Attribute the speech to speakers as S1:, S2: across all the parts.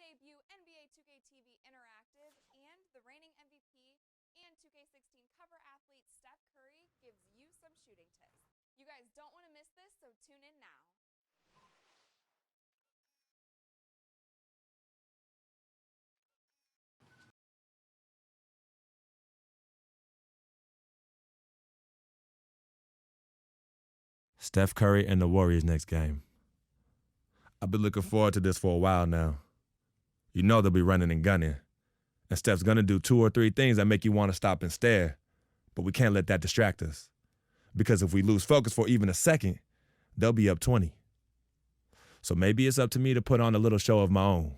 S1: debut NBA 2K TV Interactive, and the reigning MVP and 2K16 cover athlete Steph Curry gives you some shooting tips. You guys don't want to miss this, so tune in now.
S2: Steph Curry and the Warriors next game. I've been looking forward to this for a while now. You know they'll be running and gunning. And Steph's going to do 2 or 3 things that make you want to stop and stare. But we can't let that distract us. Because if we lose focus for even a second, they'll be up 20. So maybe it's up to me to put on a little show of my own.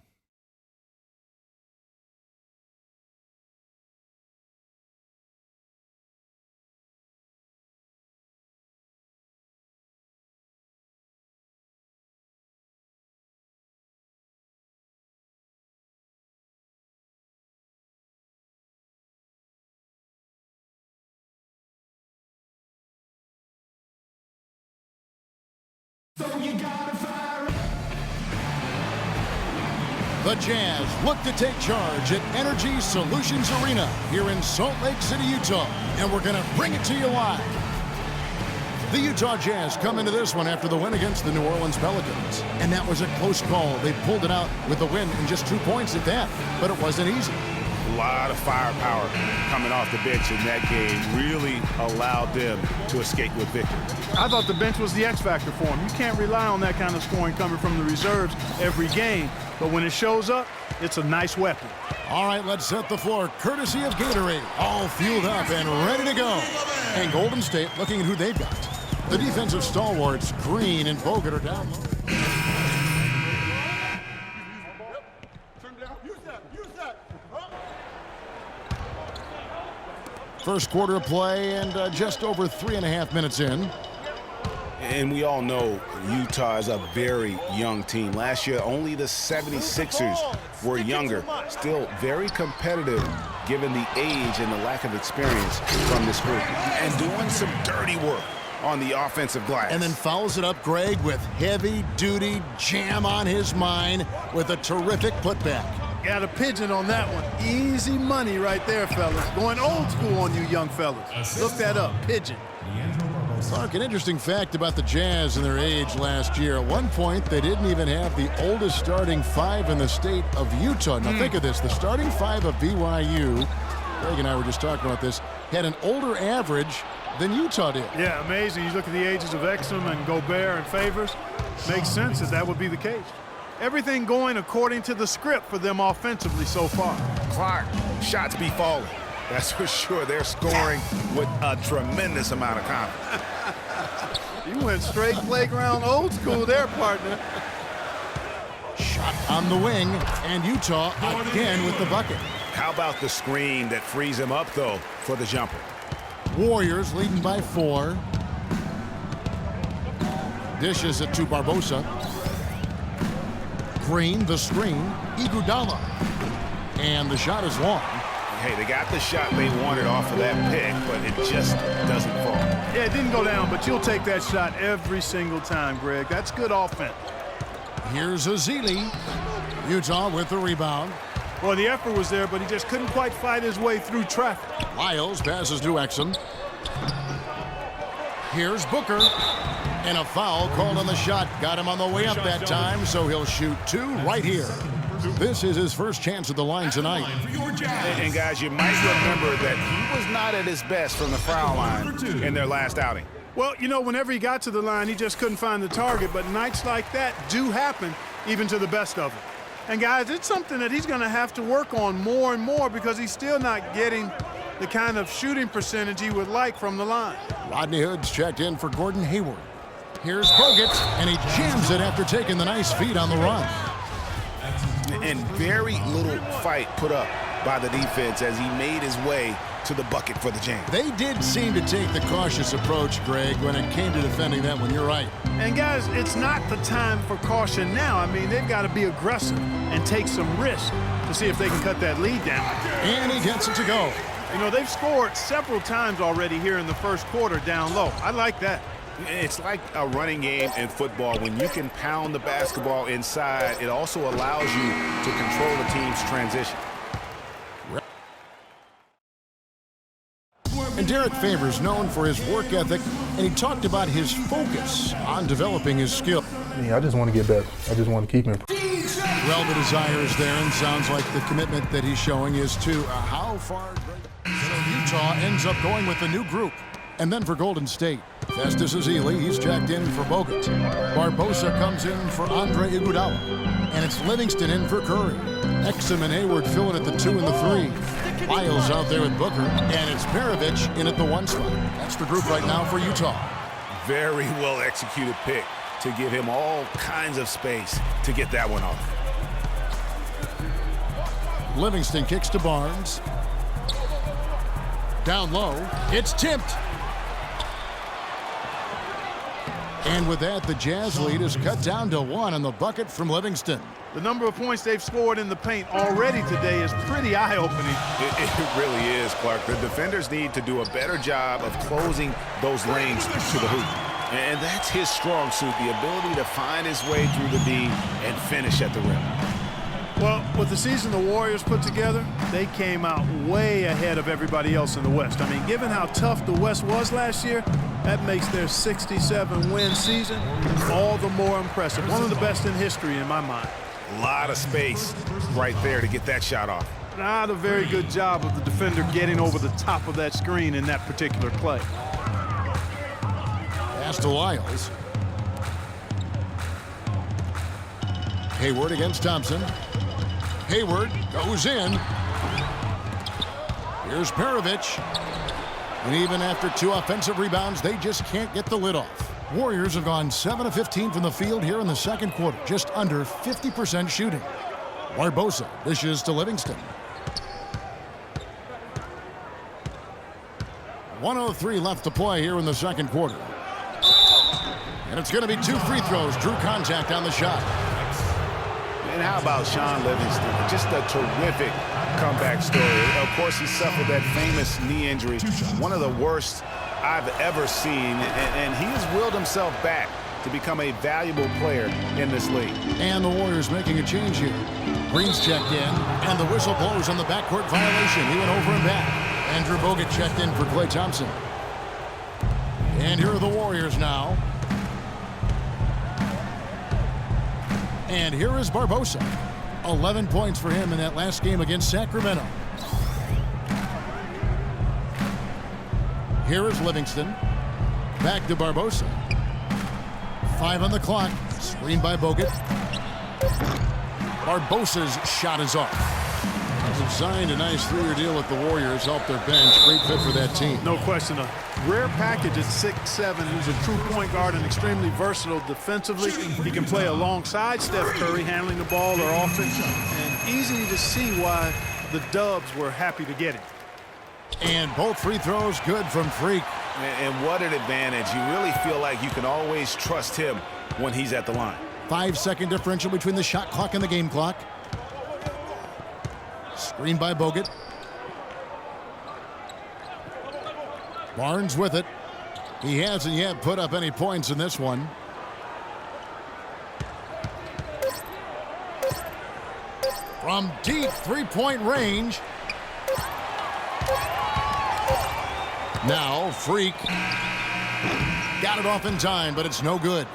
S3: The Jazz look to take charge at Energy Solutions Arena here in Salt Lake City, Utah. And we're going to bring it to you live. The Utah Jazz come into this one after the win against the New Orleans Pelicans. And that was a close call. They pulled it out with the win and just 2 points at that. But it wasn't easy.
S4: A lot of firepower coming off the bench in that game really allowed them to escape with victory.
S5: I thought the bench was the X factor for them. You can't rely on that kind of scoring coming from the reserves every game. But when it shows up, it's a nice weapon.
S3: All right, let's set the floor. Courtesy of Gatorade. All fueled up and ready to go. And Golden State looking at who they've got. The defensive stalwarts, Green and Bogut, are down low. First quarter of play and just over 3.5 minutes in.
S4: And we all know Utah is a very young team. Last year, only the 76ers were younger. Still very competitive given the age and the lack of experience from this group. And doing some dirty work on the offensive glass.
S3: And then follows it up, Greg, with heavy-duty jam on his mind with a terrific putback.
S5: Got a pigeon on that one. Easy money right there, fellas. Going old school on you young fellas. Look that up, pigeon.
S3: Clark, an interesting fact about the Jazz and their age last year. At one point, they didn't even have the oldest starting 5 in the state of Utah. Now think of this. The starting 5 of BYU, Greg and I were just talking about this, had an older average than Utah did.
S5: Yeah, amazing. You look at the ages of Exum and Gobert and Favors. Makes sense that that would be the case. Everything going according to the script for them offensively so far.
S4: Clark, shots be falling. That's for sure. They're scoring with a tremendous amount of confidence.
S5: You went straight playground old school there, partner.
S3: Shot on the wing, and Utah again with the bucket.
S4: How about the screen that frees him up, though, for the jumper?
S3: Warriors leading by 4. Dishes it to Barbosa. Green, the screen, Iguodala. And the shot is long.
S4: Hey, they got the shot they wanted off of that pick, but it just doesn't fall.
S5: Yeah, it didn't go down, but you'll take that shot every single time, Greg. That's good offense.
S3: Here's Ezeli. Utah with the rebound.
S5: Well, the effort was there, but he just couldn't quite fight his way through traffic.
S3: Lyles passes to Exum. Here's Booker. And a foul called on the shot. Got him on the way up that time, so he'll shoot 2 right here. This is his first chance at the line tonight.
S4: And guys, you might remember that he was not at his best from the foul line in their last outing.
S5: Well, you know, whenever he got to the line, he just couldn't find the target. But nights like that do happen, even to the best of them. And, guys, it's something that he's going to have to work on more and more because he's still not getting the kind of shooting percentage he would like from the line.
S3: Rodney Hood's checked in for Gordon Hayward. Here's Bogut, and he jams it after taking the nice feed on the run.
S4: And very little fight put up by the defense as he made his way to the bucket for the jam.
S3: They did seem to take the cautious approach, Greg, when it came to defending that one. You're right.
S5: And, guys, it's not the time for caution now. I mean, they've got to be aggressive and take some risk to see if they can cut that lead down.
S3: And he gets it to go.
S5: You know, they've scored several times already here in the first quarter down low. I like that.
S4: It's like a running game in football. When you can pound the basketball inside, it also allows you to control the team's transition.
S3: And Derek Favors known for his work ethic, and he talked about his focus on developing his skill.
S6: I just want to get better. I just want to keep improving.
S3: Well, the desire is there, and sounds like the commitment that he's showing is to how far. So Utah ends up going with the new group. And then for Golden State, Festus Ezeli, he's checked in for Bogut. Barbosa comes in for Andre Iguodala. And it's Livingston in for Curry. Exum and Hayward filling at the 2 and the 3. Lyles out there with Booker. And it's Perovich in at the 1 slot. That's the group right now for Utah.
S4: Very well executed pick to give him all kinds of space to get that one off.
S3: Livingston kicks to Barnes. Down low, it's tipped. And with that, the Jazz lead is cut down to 1 on the bucket from Livingston.
S5: The number of points they've scored in the paint already today is pretty eye-opening.
S4: It really is, Clark. The defenders need to do a better job of closing those lanes to the hoop. And that's his strong suit, the ability to find his way through the D and finish at the rim.
S5: Well, with the season the Warriors put together, they came out way ahead of everybody else in the West. I mean, given how tough the West was last year, that makes their 67-win season all the more impressive. One of the best in history in my mind.
S4: A lot of space right there to get that shot off.
S5: Not a very good job of the defender getting over the top of that screen in that particular play.
S3: Pass to Lyles. Hayward against Thompson. Hayward goes in. Here's Perovich. And even after 2 offensive rebounds, they just can't get the lid off. Warriors have gone 7 of 15 from the field here in the second quarter, just under 50% shooting. Barbosa dishes to Livingston. 1:03 left to play here in the second quarter. And it's going to be 2 free throws. Drew contact on the shot.
S4: And how about Shaun Livingston? Just a terrific comeback story. Of course, he suffered that famous knee injury, one of the worst I've ever seen, and he has willed himself back to become a valuable player in this league.
S3: And the Warriors making a change here. Green's checked in, and the whistle blows on the backcourt violation. He went over and back. Andrew Bogut checked in for Klay Thompson. And here are the Warriors now. And here is Barbosa. 11 points for him in that last game against Sacramento. Here is Livingston. Back to Barbosa. 5 on the clock. Screened by Bogut. Barbosa's shot is off. He's signed a nice 3-year deal with the Warriors. Helped their bench. Great fit for that team.
S5: No question. A rare package at 6'7". He's a true point guard and extremely versatile defensively. He can play alongside Steph Curry, handling the ball or offense. And easy to see why the Dubs were happy to get him.
S3: And both free throws good from Freak.
S4: And what an advantage. You really feel like you can always trust him when he's at the line.
S3: 5-second differential between the shot clock and the game clock. Screened by Bogut. Barnes with it. He hasn't yet put up any points in this one. From deep three-point range. Now Freak got it off in time, but it's no good.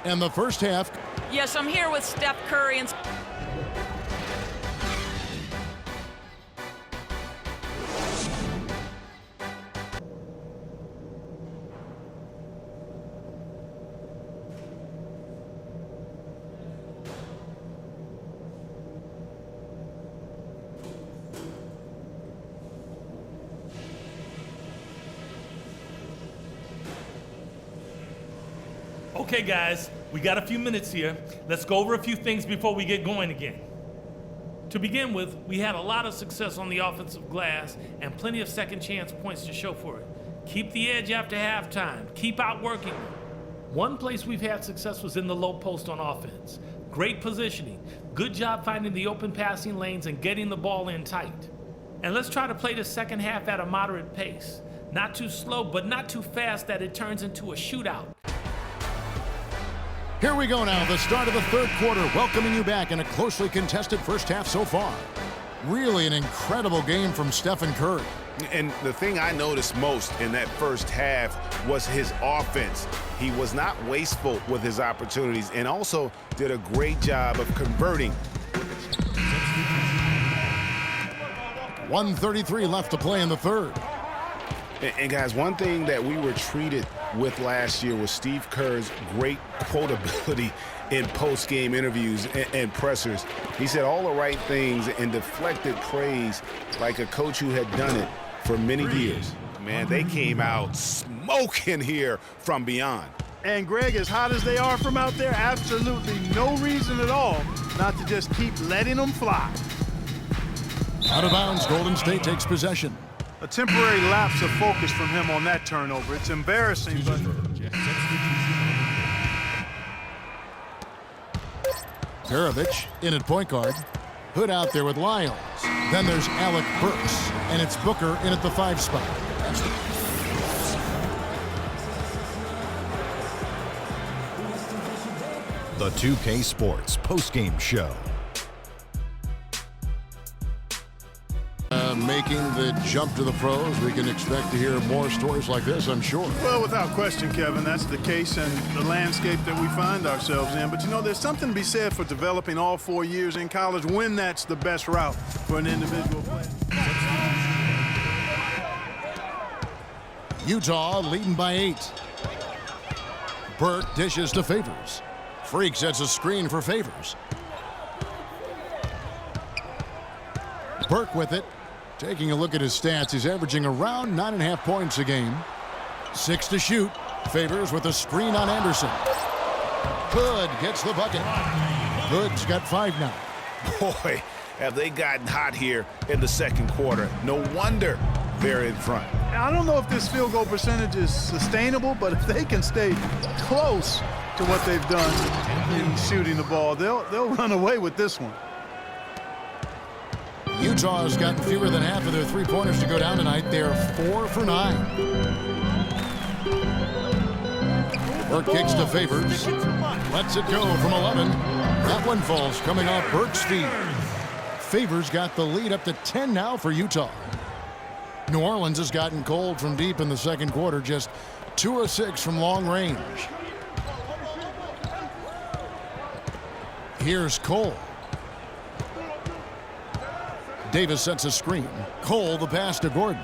S3: And the first half.
S7: Yes, I'm here with Steph Curry and
S8: Okay, guys, we got a few minutes here. Let's go over a few things before we get going again. To begin with, we had a lot of success on the offensive glass and plenty of second chance points to show for it. Keep the edge after halftime. Keep outworking them. One place we've had success was in the low post on offense. Great positioning. Good job finding the open passing lanes and getting the ball in tight. And let's try to play the second half at a moderate pace. Not too slow, but not too fast that it turns into a shootout.
S3: Here we go now, the start of the third quarter, welcoming you back in a closely contested first half so far. Really an incredible game from Stephen Curry.
S4: And the thing I noticed most in that first half was his offense. He was not wasteful with his opportunities and also did a great job of converting.
S3: 1:33 left to play in the third.
S4: And guys, one thing that we were treated with last year was Steve Kerr's great quotability in post-game interviews and pressers. He said all the right things and deflected praise like a coach who had done it for many years. Man, they came out smoking here from beyond.
S5: And Greg, as hot as they are from out there, absolutely no reason at all not to just keep letting them fly.
S3: Out of bounds, Golden State takes possession.
S5: A temporary lapse of focus from him on that turnover. It's embarrassing, but...
S3: Perovich in at point guard. Hood out there with Lyles. Then there's Alec Burks, and it's Booker in at the 5 spot.
S9: The 2K Sports postgame show.
S3: Making the jump to the pros, we can expect to hear more stories like this, I'm sure.
S5: Well, without question, Kevin, that's the case and the landscape that we find ourselves in. But, you know, there's something to be said for developing all 4 years in college when that's the best route for an individual player.
S3: Utah leading by 8. Burke dishes to Favors. Freak sets a screen for Favors. Burke with it. Taking a look at his stats, he's averaging around 9.5 points a game. 6 to shoot. Favors with a screen on Anderson. Hood gets the bucket. Hood's got 5 now.
S4: Boy, have they gotten hot here in the second quarter. No wonder they're in front.
S5: I don't know if this field goal percentage is sustainable, but if they can stay close to what they've done in shooting the ball, they'll run away with this one.
S3: Utah has gotten fewer than half of their three-pointers to go down tonight. They're 4 for 9. Burke kicks to Favors. Lets it go from 11. That one falls coming off Burke's feet. Favors got the lead up to 10 now for Utah. New Orleans has gotten cold from deep in the second quarter, just 2 of 6 from long range. Here's Cole. Davis sets a screen. Cole the pass to Gordon.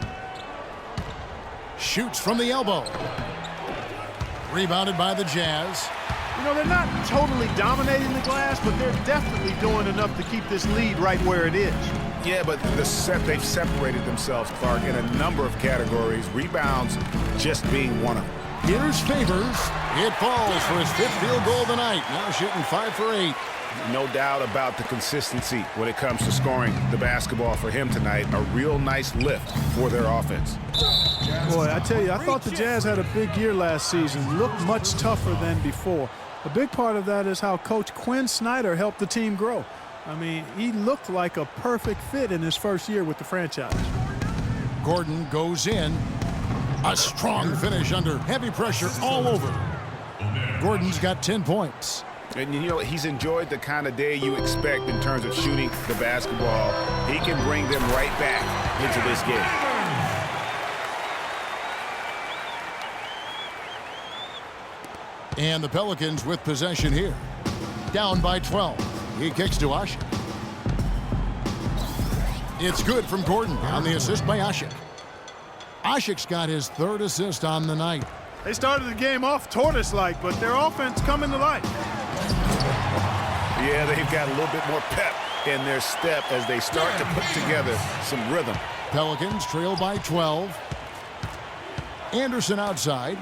S3: Shoots from the elbow. Rebounded by the Jazz.
S5: You know, they're not totally dominating the glass, but they're definitely doing enough to keep this lead right where it is.
S4: Yeah, but they've separated themselves, Clark, in a number of categories. Rebounds just being one of them.
S3: Here's Favors. It falls for his 5th field goal tonight. Now shooting 5 for 8.
S4: No doubt about the consistency when it comes to scoring the basketball for him tonight. A real nice lift for their offense.
S5: Boy, I tell you, I thought the Jazz had a big year last season. Looked much tougher than before. A big part of that is how Coach Quinn Snyder helped the team grow. I mean, he looked like a perfect fit in his first year with the franchise.
S3: Gordon goes in. A strong finish under heavy pressure all over. Gordon's got 10 points.
S4: And, you know, he's enjoyed the kind of day you expect in terms of shooting the basketball. He can bring them right back into this game.
S3: And the Pelicans with possession here. Down by 12. He kicks to Ashik. It's good from Gordon on the assist by Ashik. Ashik's got his 3rd assist on the night.
S5: They started the game off tortoise-like, but their offense coming to life.
S4: Yeah, they've got a little bit more pep in their step as they start to put together some rhythm.
S3: Pelicans trail by 12. Anderson outside.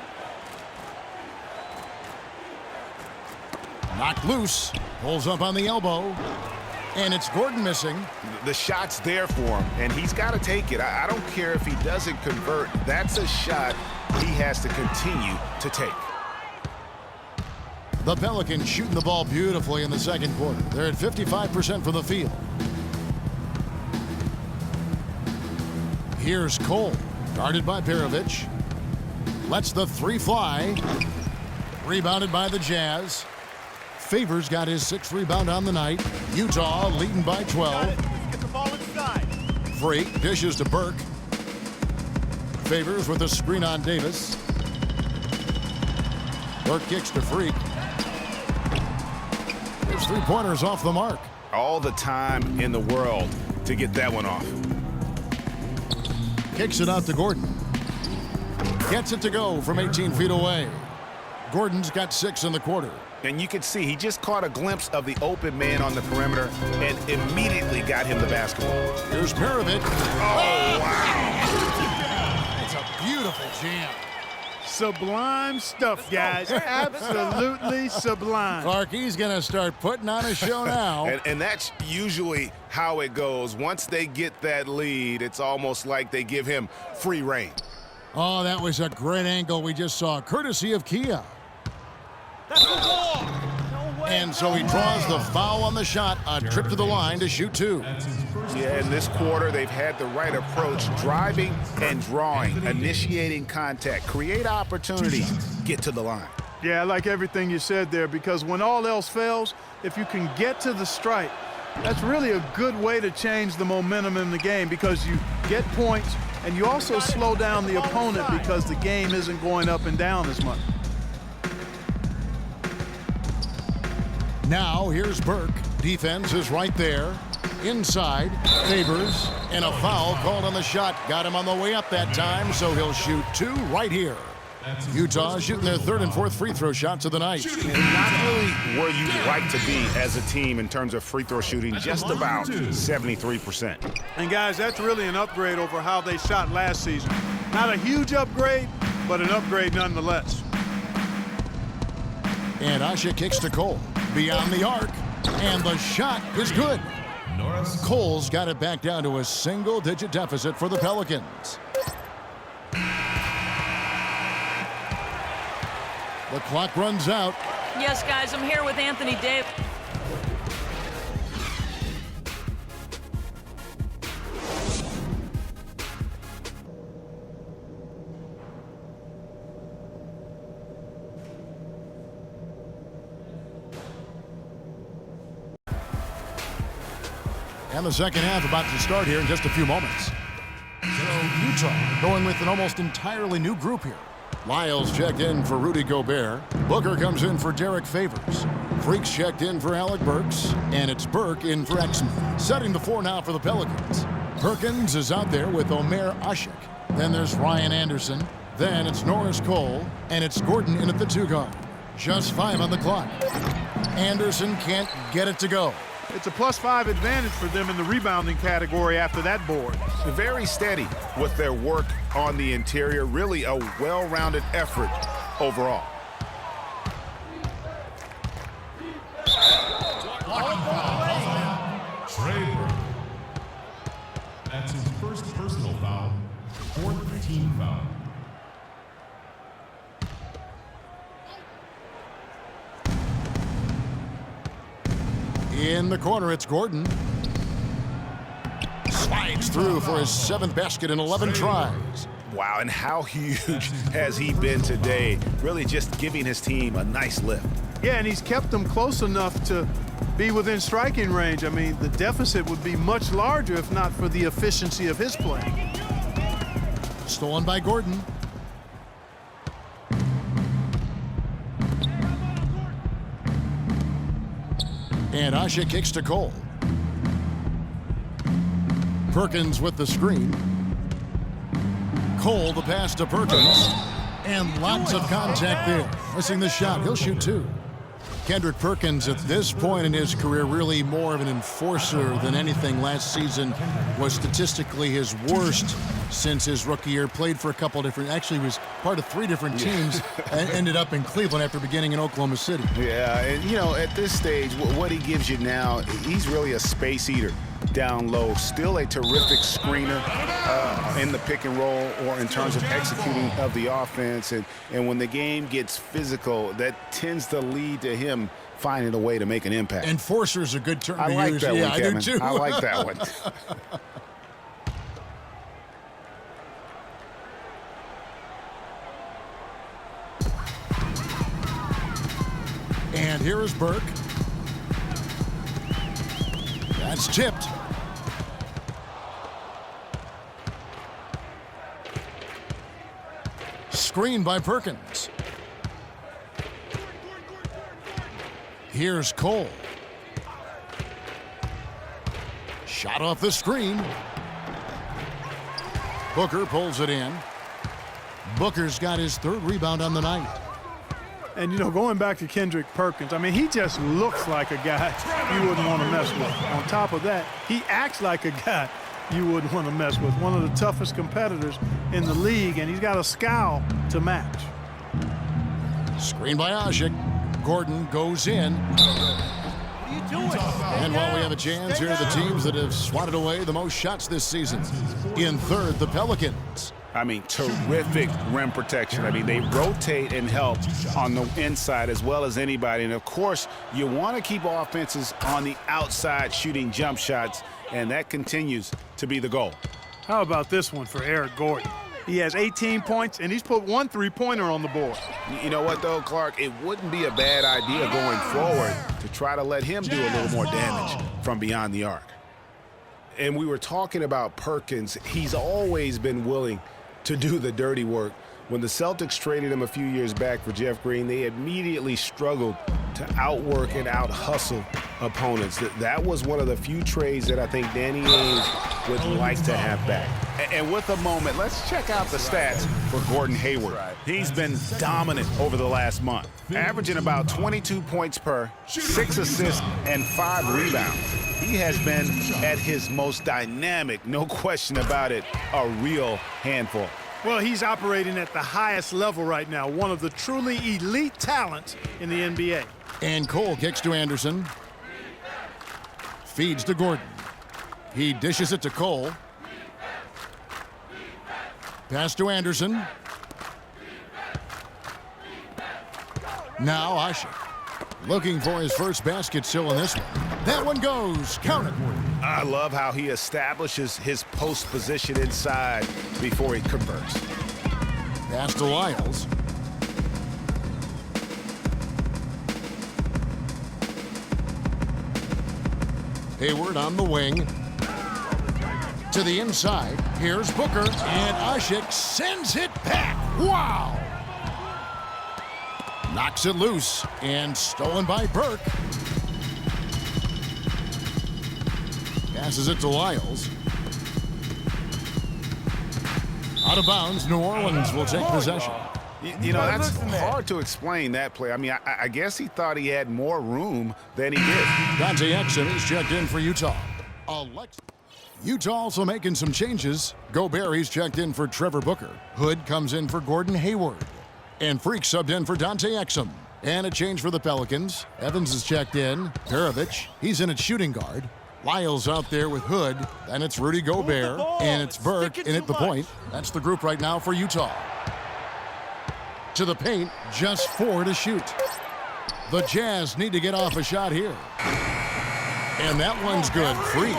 S3: Knocked loose. Pulls up on the elbow. And it's Gordon missing.
S4: The shot's there for him, and he's got to take it. I don't care if he doesn't convert. That's a shot he has to continue to take.
S3: The Pelicans shooting the ball beautifully in the second quarter. They're at 55% from the field. Here's Cole. Guarded by Perovich. Lets the three fly. Rebounded by the Jazz. Favors got his 6th rebound on the night. Utah leading by 12.
S10: Get the ball inside.
S3: Freak dishes to Burke. Favors with a screen on Davis. Burke kicks to Freak. His three-pointer's off the mark.
S4: All the time in the world to get that one off.
S3: Kicks it out to Gordon. Gets it to go from 18 feet away. Gordon's got 6 in the quarter.
S4: And you can see he just caught a glimpse of the open man on the perimeter and immediately got him the basketball.
S3: Here's Perovich.
S4: Oh, wow.
S3: It's a beautiful jam.
S5: Sublime stuff, guys. Absolutely sublime.
S3: Clark, he's going to start putting on a show now.
S4: And that's usually how it goes. Once they get that lead, it's almost like they give him free reign.
S3: Oh, that was a great angle we just saw, courtesy of Kia.
S10: That's the ball. No way.
S3: And so he draws the foul on the shot, a trip to the line to shoot 2.
S4: Yeah, in this quarter, they've had the right approach, driving and drawing, initiating contact, create opportunities, get to the line.
S5: Yeah, I like everything you said there, because when all else fails, if you can get to the stripe, that's really a good way to change the momentum in the game, because you get points and you also slow down the opponent because the game isn't going up and down as much.
S3: Now here's Burke. Defense is right there. Inside, Favors, and a foul called on the shot. Got him on the way up that time, so he'll shoot 2 right here. Utah shooting their 3rd and 4th free throw shots of the night.
S4: Not really where you'd like to be as a team in terms of free throw shooting, just about 73%.
S5: And guys, that's really an upgrade over how they shot last season. Not a huge upgrade, but an upgrade nonetheless.
S3: And Asha kicks to Cole. Beyond the arc, and the shot is good. Cole's got it back down to a single-digit deficit for the Pelicans. The clock runs out.
S7: Yes, guys, I'm here with Anthony Davis.
S3: And the second half about to start here in just a few moments. So Utah going with an almost entirely new group here. Lyles checked in for Rudy Gobert. Booker comes in for Derek Favors. Freaks checked in for Alec Burks. And it's Burke in for Exum. Setting the floor now for the Pelicans. Perkins is out there with Omer Ashik. Then there's Ryan Anderson. Then it's Norris Cole. And it's Gordon in at the 2 guard. Just 5 on the clock. Anderson can't get it to go.
S5: It's a +5 advantage for them in the rebounding category after that board.
S4: Very steady with their work on the interior. Really a well-rounded effort overall.
S11: Trey Burke. That's his first personal foul, 4th team foul.
S3: In the corner, it's Gordon. Slides through for his 7th basket in 11 tries.
S4: Wow, and how huge has he been today? Really just giving his team a nice lift.
S5: Yeah, and he's kept them close enough to be within striking range. I mean, the deficit would be much larger if not for the efficiency of his play.
S3: Stolen by Gordon. And Asha kicks to Cole. Perkins with the screen. Cole the pass to Perkins. And lots of contact there. Missing the shot. He'll shoot 2. Kendrick Perkins at this point in his career really more of an enforcer than anything. Last season was statistically his worst since his rookie year. Played for a couple different, actually was part of 3 different teams and ended up in Cleveland after beginning in Oklahoma City.
S4: Yeah, and you know, at this stage, what he gives you now, he's really a space eater down low. Still a terrific screener in the pick and roll or in terms of executing of the offense. And when the game gets physical, that tends to lead to him finding a way to make an impact.
S3: Enforcer's a good term to use.
S4: I like that one,
S3: I
S4: Kevin.
S3: do too.
S4: I like that one.
S3: Here is Burke. That's tipped. Screen by Perkins. Here's Cole. Shot off the screen. Booker pulls it in. Booker's got his 3rd rebound on the night.
S5: And, you know, going back to Kendrick Perkins, I mean, he just looks like a guy you wouldn't want to mess with. On top of that, he acts like a guy you wouldn't want to mess with. One of the toughest competitors in the league, and he's got a scowl to match.
S3: Screen by Asik. Gordon goes in. And while we have a chance, here are the teams that have swatted away the most shots this season. In 3rd, the Pelicans.
S4: I mean, terrific rim protection. I mean, they rotate and help on the inside as well as anybody. And, of course, you want to keep offenses on the outside shooting jump shots, and that continues to be the goal.
S5: How about this one for Eric Gordon? He has 18 points, and he's put 1 3-pointer on the board.
S4: You know what, though, Clark? It wouldn't be a bad idea going forward to try to let him do a little more damage from beyond the arc. And we were talking about Perkins. He's always been willing to do the dirty work. When the Celtics traded him a few years back for Jeff Green, they immediately struggled to outwork and out-hustle opponents. That was one of the few trades that I think Danny Ainge would like to have back. And with a moment, let's check out the stats for Gordon Hayward. He's been dominant over the last month, averaging about 22 points per, 6 assists, and 5 rebounds. He has been at his most dynamic, no question about it, a real handful.
S5: Well, he's operating at the highest level right now, one of the truly elite talents in the NBA.
S3: And Cole kicks to Anderson. Feeds to Gordon. He dishes it to Cole. Pass to Anderson. Now Asik. Looking for his first basket still in this one. That one goes. Count it.
S4: I love how he establishes his post position inside before he converts.
S3: Pass to Lyles. Hayward on the wing. To the inside. Here's Booker. And Asik sends it back. Wow! Knocks it loose. And stolen by Burke. Passes it to Lyles. Out of bounds, New Orleans will take possession.
S4: You know, that's hard to explain, that play. I mean, I guess he thought he had more room than he did.
S3: Dante Exum is checked in for Utah. Utah also making some changes. Gobert, he's checked in for Trevor Booker. Hood comes in for Gordon Hayward. And Freak subbed in for Dante Exum. And a change for the Pelicans. Evans is checked in. Perovich, he's in at shooting guard. Lyles out there with Hood. Then it's Rudy Gobert. And it's Burke in at the point. That's the group right now for Utah. To the paint, just 4 to shoot. The Jazz need to get off a shot here. And that one's good. Free.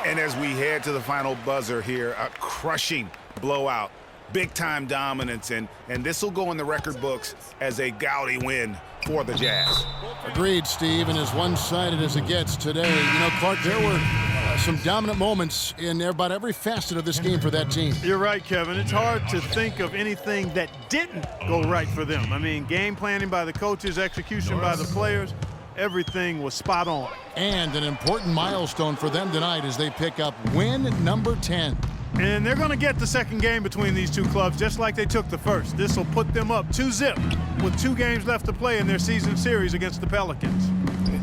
S4: And as we head to the final buzzer here, a crushing blowout. Big-time dominance, and this will go in the record books as a gaudy win for the Jazz.
S3: Agreed, Steve, and as one-sided as it gets today. You know, Clark, there were some dominant moments in about every facet of this game for that team.
S5: You're right, Kevin. It's hard to think of anything that didn't go right for them. I mean, game planning by the coaches, execution by the players, everything was spot on.
S3: And an important milestone for them tonight as they pick up win number 10.
S5: And they're going to get the second game between these two clubs just like they took the first. This will put them up 2-0 with 2 games left to play in their season series against the Pelicans.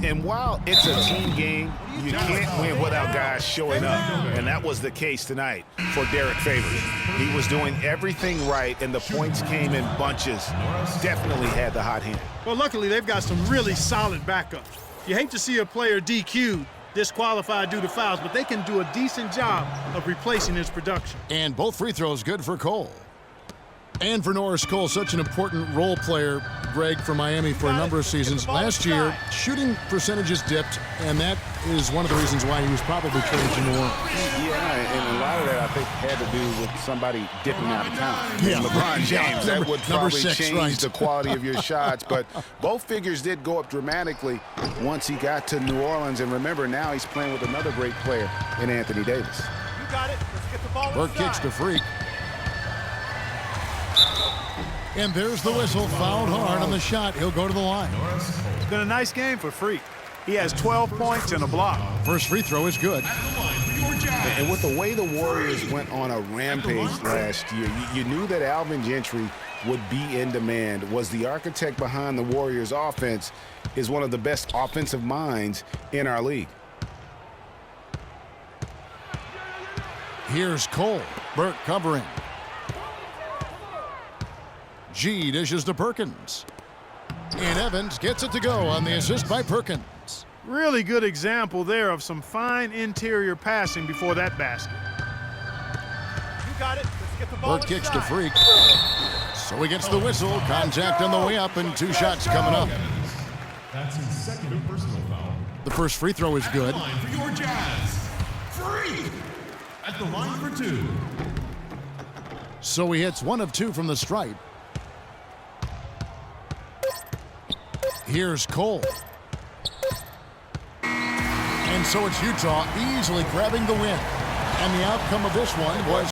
S4: And while it's a team game, you can't win without guys showing up. And that was the case tonight for Derek Favors. He was doing everything right, and the points came in bunches. Definitely had the hot hand.
S5: Well, luckily, they've got some really solid backups. You hate to see a player DQ'd, disqualified due to fouls, but they can do a decent job of replacing his production.
S3: And both free throws good for Cole. And for Norris Cole, such an important role player, Greg, for Miami for a number of seasons. Last year, shooting percentages dipped, and that is one of the reasons why he was probably traded to New Orleans.
S4: Yeah, and a lot of that, I think, had to do with somebody dipping out of town.
S3: Yeah.
S4: LeBron James, that would probably change
S3: right.
S4: the quality of your shots. But both figures did go up dramatically once he got to New Orleans. And remember, now he's playing with another great player in Anthony Davis.
S10: You got it. Let's get the ball
S3: Burke kicks to Freak. And there's the whistle, fouled hard on the shot. He'll go to the line.
S5: It's been a nice game for Freak. He has 12 points and a block.
S3: First free throw is good.
S4: And with the way the Warriors went on a rampage last year, you knew that Alvin Gentry would be in demand, was the architect behind the Warriors' offense, is one of the best offensive minds in our league.
S3: Here's Cole. Burke covering. G dishes to Perkins. And Evans gets it to go on the assist by Perkins.
S5: Really good example there of some fine interior passing before that basket.
S10: You got it. Let's get the ball
S3: Burke kicks to Freak. So he gets the whistle. Contact on the way up and 2 shots coming up.
S11: That's his second personal foul.
S3: The first free throw is good.
S11: Line for your Jazz. Free at the line for 2.
S3: So he hits 1 of 2 from the stripe. Here's Cole. And so it's Utah easily grabbing the win. And the outcome of this one was